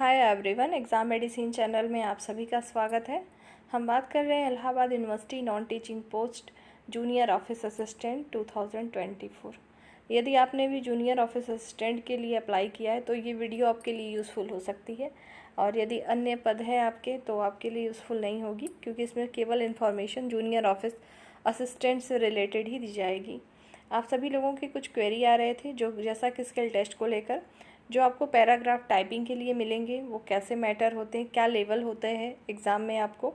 Hi everyone, exam medicine channel में आप सभी का स्वागत है। हम बात कर रहे हैं Allahabad university non teaching post junior office assistant 2024। यदि आपने भी जूनियर ऑफिस असिस्टेंट के लिए अप्लाई किया है तो ये वीडियो आपके लिए यूज़फुल हो सकती है, और यदि अन्य पद हैं आपके तो आपके लिए यूज़फुल नहीं होगी, क्योंकि इसमें केवल इन्फॉर्मेशन जूनियर ऑफिस असिस्टेंट से रिलेटेड ही दी जाएगी। आप सभी लोगों के कुछ क्वेरी आ रहे थे, जो जैसा कि स्किल टेस्ट को लेकर जो आपको पैराग्राफ टाइपिंग के लिए मिलेंगे वो कैसे मैटर होते हैं, क्या लेवल होते हैं एग्ज़ाम में आपको,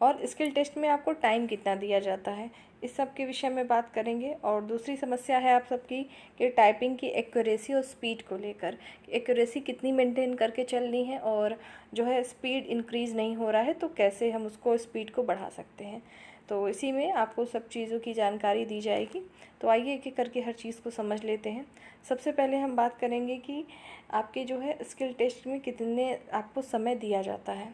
और स्किल टेस्ट में आपको टाइम कितना दिया जाता है, इस सब के विषय में बात करेंगे। और दूसरी समस्या है आप सबकी कि टाइपिंग की एक्यूरेसी और स्पीड को लेकर, एक्यूरेसी कितनी मेंटेन करके चलनी है, और जो है स्पीड इंक्रीज़ नहीं हो रहा है तो कैसे हम उसको स्पीड को बढ़ा सकते हैं। तो इसी में आपको सब चीज़ों की जानकारी दी जाएगी। तो आइए एक एक करके हर चीज़ को समझ लेते हैं। सबसे पहले हम बात करेंगे कि आपके जो है स्किल टेस्ट में कितने आपको समय दिया जाता है।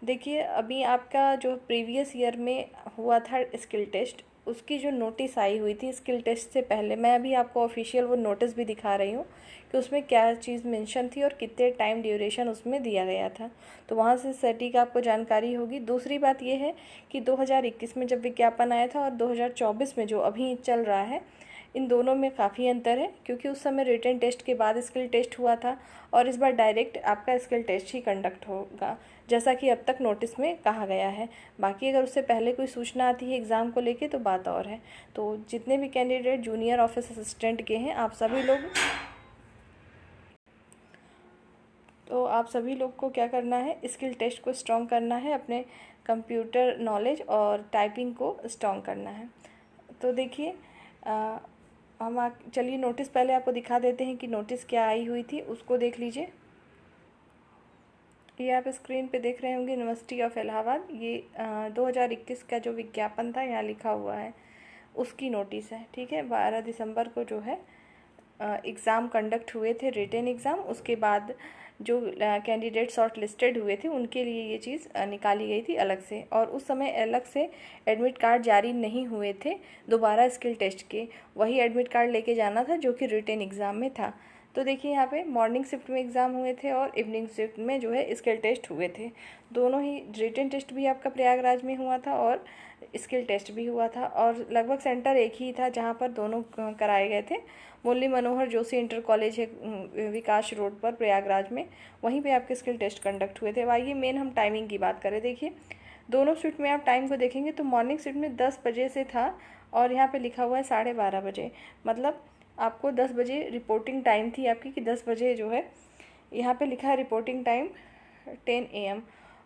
देखिए, अभी आपका जो प्रीवियस ईयर में हुआ था स्किल टेस्ट, उसकी जो नोटिस आई हुई थी स्किल टेस्ट से पहले, मैं अभी आपको ऑफिशियल वो नोटिस भी दिखा रही हूँ कि उसमें क्या चीज़ मेंशन थी और कितने टाइम ड्यूरेशन उसमें दिया गया था, तो वहाँ से सटीक आपको जानकारी होगी। दूसरी बात ये है कि 2021 में जब विज्ञापन आया था और 2024 में जो अभी चल रहा है, इन दोनों में काफ़ी अंतर है, क्योंकि उस समय रिटन टेस्ट के बाद स्किल टेस्ट हुआ था और इस बार डायरेक्ट आपका स्किल टेस्ट ही कंडक्ट होगा, जैसा कि अब तक नोटिस में कहा गया है। बाकी अगर उससे पहले कोई सूचना आती है एग्ज़ाम को लेके तो बात और है। तो जितने भी कैंडिडेट जूनियर ऑफिस असिस्टेंट के हैं, आप सभी लोग को क्या करना है, स्किल टेस्ट को स्ट्रॉन्ग करना है, अपने कंप्यूटर नॉलेज और टाइपिंग को स्ट्रॉन्ग करना है। तो देखिए, चलिए नोटिस पहले आपको दिखा देते हैं कि नोटिस क्या आई हुई थी, उसको देख लीजिए। ये आप स्क्रीन पे देख रहे होंगे यूनिवर्सिटी ऑफ इलाहाबाद, ये 2021 का जो विज्ञापन था यहाँ लिखा हुआ है, उसकी नोटिस है। ठीक है, 12 दिसंबर को जो है एग्ज़ाम कंडक्ट हुए थे, रिटन एग्ज़ाम। उसके बाद जो कैंडिडेट शॉर्ट लिस्टेड हुए थे उनके लिए ये चीज़ निकाली गई थी अलग से, और उस समय अलग से एडमिट कार्ड जारी नहीं हुए थे दोबारा स्किल टेस्ट के, वही एडमिट कार्ड लेके जाना था जो कि रिटन एग्ज़ाम में था। तो देखिए, यहाँ पे मॉर्निंग शिफ्ट में एग्ज़ाम हुए थे और इवनिंग शिफ्ट में जो है स्किल टेस्ट हुए थे। दोनों ही, रिटन टेस्ट भी आपका प्रयागराज में हुआ था और स्किल टेस्ट भी हुआ था, और लगभग सेंटर एक ही था जहाँ पर दोनों कराए गए थे। मुरली मनोहर जोशी इंटर कॉलेज है विकास रोड पर प्रयागराज में, वहीं पे आपके स्किल टेस्ट कंडक्ट हुए थे। आइए मेन हम टाइमिंग की बात करें। देखिए, दोनों शिफ्ट में आप टाइम को देखेंगे तो मॉर्निंग शिफ्ट में 10 बजे से था, और यहाँ पे लिखा हुआ है 12:30 बजे, मतलब आपको 10 बजे रिपोर्टिंग टाइम थी आपकी, कि 10 बजे जो है यहाँ पे लिखा है रिपोर्टिंग टाइम 10 AM।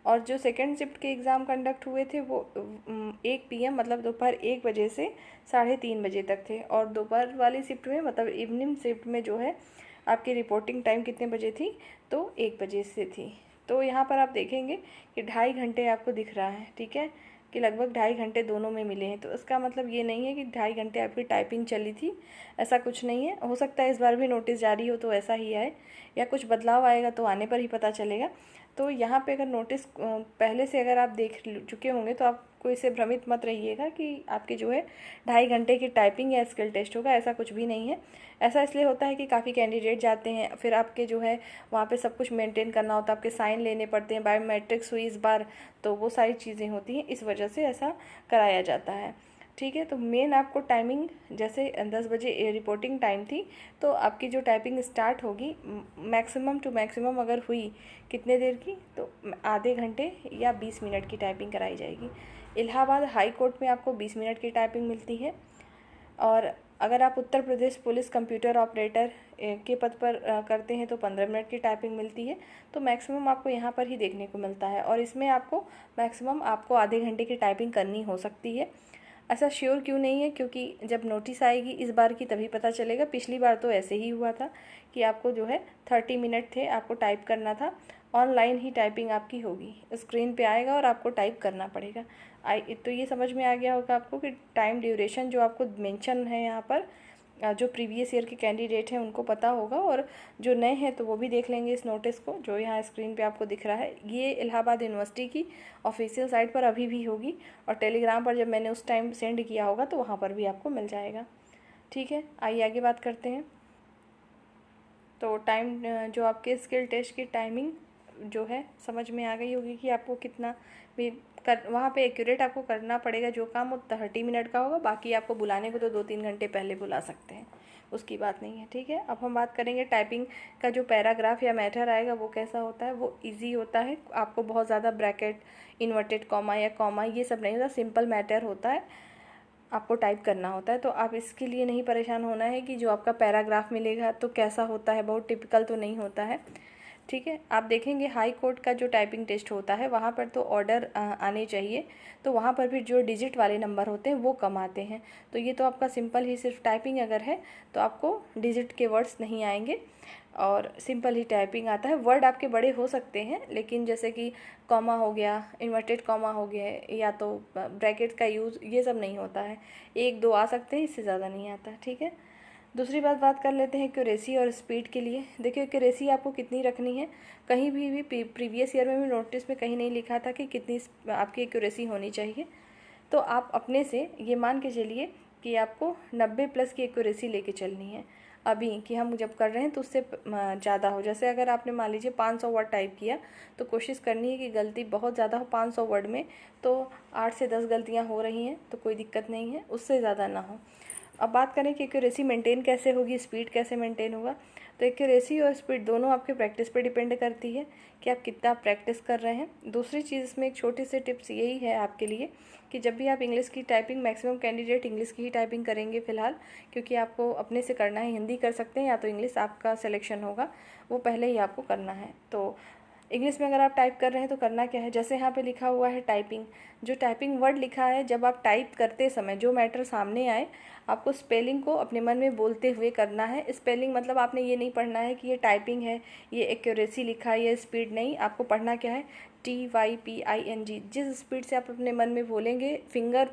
और जो सेकंड शिफ्ट के एग्ज़ाम कंडक्ट हुए थे वो 1 PM, मतलब दोपहर 1 बजे से 3:30 बजे तक थे। और दोपहर वाली शिफ्ट में, मतलब इवनिंग शिफ्ट में जो है आपकी रिपोर्टिंग टाइम कितने बजे थी, तो 1 बजे से थी। तो यहाँ पर आप देखेंगे कि 2.5 घंटे आपको दिख रहा है, ठीक है, कि लगभग 2.5 घंटे दोनों में मिले हैं। तो इसका मतलब ये नहीं है कि 2.5 घंटे आपकी टाइपिंग चली थी, ऐसा कुछ नहीं है। हो सकता है इस बार भी नोटिस जारी हो तो ऐसा ही आए, या कुछ बदलाव आएगा तो आने पर ही पता चलेगा। तो यहाँ पे अगर नोटिस पहले से अगर आप देख चुके होंगे तो आपको इससे भ्रमित मत रहिएगा कि आपके जो है 2.5 घंटे की टाइपिंग या स्किल टेस्ट होगा, ऐसा कुछ भी नहीं है। ऐसा इसलिए होता है कि काफ़ी कैंडिडेट जाते हैं, फिर आपके जो है वहाँ पे सब कुछ मेंटेन करना होता है, आपके साइन लेने पड़ते हैं, बायोमेट्रिक्स हुई इस बार, तो वो सारी चीज़ें होती हैं, इस वजह से ऐसा कराया जाता है। ठीक है, तो मेन आपको टाइमिंग, जैसे 10 बजे रिपोर्टिंग टाइम थी, तो आपकी जो टाइपिंग स्टार्ट होगी मैक्सिमम टू मैक्सिमम अगर हुई कितने देर की, तो आधे घंटे या 20 मिनट की टाइपिंग कराई जाएगी। इलाहाबाद हाई कोर्ट में आपको 20 मिनट की टाइपिंग मिलती है, और अगर आप Uttar Pradesh police computer operator के पद पर करते हैं तो 15 मिनट की टाइपिंग मिलती है। तो मैक्सिमम आपको यहाँ पर ही देखने को मिलता है, और इसमें आपको मैक्सिमम आपको आधे घंटे की टाइपिंग करनी हो सकती है। ऐसा श्योर क्यों नहीं है, क्योंकि जब नोटिस आएगी इस बार की तभी पता चलेगा। पिछली बार तो ऐसे ही हुआ था कि आपको जो है 30 मिनट थे, आपको टाइप करना था, ऑनलाइन ही टाइपिंग आपकी होगी, स्क्रीन पे आएगा और आपको टाइप करना पड़ेगा। तो ये समझ में आ गया होगा आपको कि टाइम ड्यूरेशन जो आपको मेंशन है यहाँ पर, जो प्रीवियस ईयर के कैंडिडेट हैं उनको पता होगा, और जो नए हैं तो वो भी देख लेंगे इस नोटिस को जो यहाँ स्क्रीन पे आपको दिख रहा है। ये इलाहाबाद यूनिवर्सिटी की ऑफिशियल साइट पर अभी भी होगी, और टेलीग्राम पर जब मैंने उस टाइम सेंड किया होगा तो वहाँ पर भी आपको मिल जाएगा। ठीक है, आइए आगे बात करते हैं। तो टाइम, जो आपके स्किल टेस्ट की टाइमिंग जो है समझ में आ गई होगी कि आपको कितना भी वहाँ पे एक्यूरेट आपको करना पड़ेगा। जो काम वो 30 मिनट का होगा, बाकी आपको बुलाने को तो 2-3 घंटे पहले बुला सकते हैं, उसकी बात नहीं है। ठीक है, अब हम बात करेंगे टाइपिंग का जो पैराग्राफ या मैटर आएगा वो कैसा होता है। वो ईजी होता है, आपको बहुत ज़्यादा ब्रैकेट, इन्वर्टेड कॉमा या कॉमा ये सब नहीं होता, सिंपल मैटर होता है, आपको टाइप करना होता है। तो आप इसके लिए नहीं परेशान होना है कि जो आपका पैराग्राफ मिलेगा तो कैसा होता है, बहुत टिपिकल तो नहीं होता है। ठीक है, आप देखेंगे हाई कोर्ट का जो टाइपिंग टेस्ट होता है वहाँ पर तो ऑर्डर आने चाहिए, तो वहाँ पर भी जो डिजिट वाले नंबर होते हैं वो कम आते हैं। तो ये तो आपका सिंपल ही सिर्फ टाइपिंग अगर है तो आपको डिजिट के वर्ड्स नहीं आएंगे और सिंपल ही टाइपिंग आता है। वर्ड आपके बड़े हो सकते हैं, लेकिन जैसे कि कॉमा हो गया, इन्वर्टेड कॉमा हो गया, या तो ब्रैकेट का यूज़, ये सब नहीं होता है। 1-2 आ सकते हैं, इससे ज़्यादा नहीं आता। ठीक है, दूसरी बात कर लेते हैं एक्यूरेसी और स्पीड के लिए। देखिए एक्यूरेसी आपको कितनी रखनी है, कहीं भी प्रीवियस ईयर में भी नोटिस में कहीं नहीं लिखा था कि कितनी आपकी एक्यूरेसी होनी चाहिए। तो आप अपने से ये मान के चलिए कि आपको 90+ की एक्यूरेसी लेके चलनी है अभी, कि हम जब कर रहे हैं तो उससे ज़्यादा हो। जैसे अगर आपने मान लीजिए 500 वर्ड टाइप किया तो कोशिश करनी है कि गलती बहुत ज़्यादा हो 500 वर्ड में, तो 8 से 10 गलतियाँ हो रही हैं तो कोई दिक्कत नहीं है, उससे ज़्यादा ना हो। अब बात करें कि एक्यूरेसी मेंटेन कैसे होगी, स्पीड कैसे मेंटेन होगा। तो एक्यूरेसी और स्पीड दोनों आपके प्रैक्टिस पे डिपेंड करती है कि आप कितना प्रैक्टिस कर रहे हैं। दूसरी चीज़ इसमें एक छोटी सी टिप्स यही है आपके लिए कि जब भी आप इंग्लिश की टाइपिंग, मैक्सिमम कैंडिडेट इंग्लिश की ही टाइपिंग करेंगे फ़िलहाल, क्योंकि आपको अपने से करना है। हिंदी कर सकते हैं या तो इंग्लिश आपका सिलेक्शन होगा, वो पहले ही आपको करना है। तो इंग्लिश में अगर आप टाइप कर रहे हैं तो करना क्या है, जैसे यहाँ पे लिखा हुआ है टाइपिंग, जो टाइपिंग वर्ड लिखा है, जब आप टाइप करते समय जो मैटर सामने आए आपको स्पेलिंग को अपने मन में बोलते हुए करना है। स्पेलिंग मतलब आपने ये नहीं पढ़ना है कि ये टाइपिंग है, ये एक्यूरेसी लिखा है, ये स्पीड नहीं। आपको पढ़ना क्या है, TYPING। जिस स्पीड से आप अपने मन में बोलेंगे, फिंगर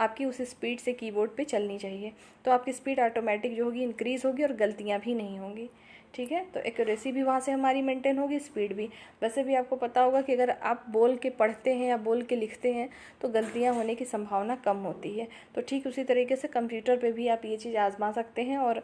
आपकी उस स्पीड से कीबोर्ड पे चलनी चाहिए, तो आपकी स्पीड ऑटोमेटिक जो होगी इंक्रीज़ होगी और गलतियाँ भी नहीं होंगी। ठीक है, तो एक्यूरेसी भी वहाँ से हमारी मेंटेन होगी, स्पीड भी। वैसे भी आपको पता होगा कि अगर आप बोल के पढ़ते हैं या बोल के लिखते हैं तो गलतियाँ होने की संभावना कम होती है। तो ठीक उसी तरीके से कंप्यूटर पे भी आप ये चीज़ आजमा सकते हैं और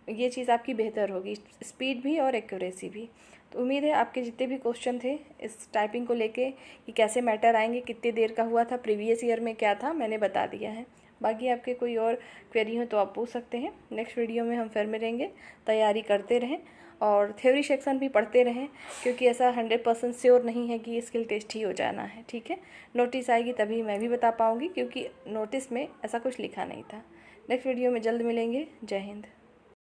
ये चीज़ आपकी बेहतर होगी, स्पीड भी और एक्यूरेसी भी। तो उम्मीद है आपके जितने भी क्वेश्चन थे इस टाइपिंग को लेके कि कैसे मैटर आएंगे, कितनी देर का हुआ था, प्रीवियस ईयर में क्या था, मैंने बता दिया है। बाकी आपके कोई और क्वेरी हो तो आप पूछ सकते हैं। नेक्स्ट वीडियो में हम फिर मिलेंगे। तैयारी करते रहें और थ्योरी सेक्शन भी पढ़ते रहें, क्योंकि ऐसा 100% श्योर नहीं है कि स्किल टेस्ट ही हो जाना है। ठीक है, नोटिस आएगी तभी मैं भी बता पाऊँगी, क्योंकि नोटिस में ऐसा कुछ लिखा नहीं था। नेक्स्ट वीडियो में जल्द मिलेंगे। जय हिंद।